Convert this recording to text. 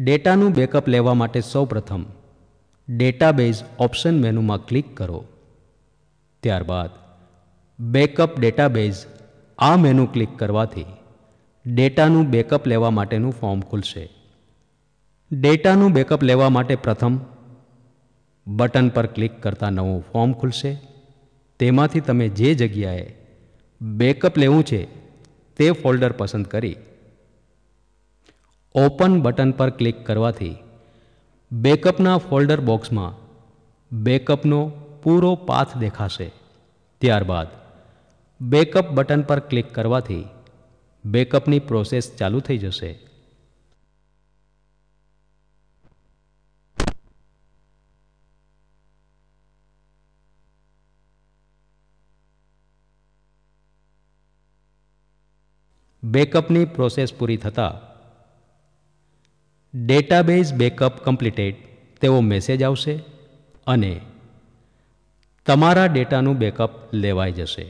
ડેટાનું બેકઅપ લેવા માટે સૌપ્રથમ ડેટાબેઝ ઓપ્શન મેનુમાં ક્લિક કરો. ત્યારબાદ બેકઅપ ડેટાબેઝ આ મેનુ ક્લિક કરવાથી ડેટાનું બેકઅપ લેવા માટેનું ફોર્મ ખુલશે. ડેટાનું બેકઅપ લેવા માટે પ્રથમ બટન પર ક્લિક કરતા નવું ફોર્મ ખુલશે. તેમાંથી તમે જે જગ્યાએ બેકઅપ લેવું છે તે ફોલ્ડર પસંદ કરી ઓપન બટન પર ક્લિક કરવાથી બેકઅપના ફોલ્ડર બોક્સમાં બેકઅપનો પૂરો પાથ દેખાશે. ત્યારબાદ બેકઅપ બટન પર ક્લિક કરવાથી બેકઅપની પ્રોસેસ ચાલુ થઈ જશે. બેકઅપની પ્રોસેસ પૂરી થતાં ડેટાબેઝ બેકઅપ કમ્પ્લીટેડ તેવો મેસેજ આવશે અને તમારા ડેટાનું બેકઅપ લેવાઈ જશે.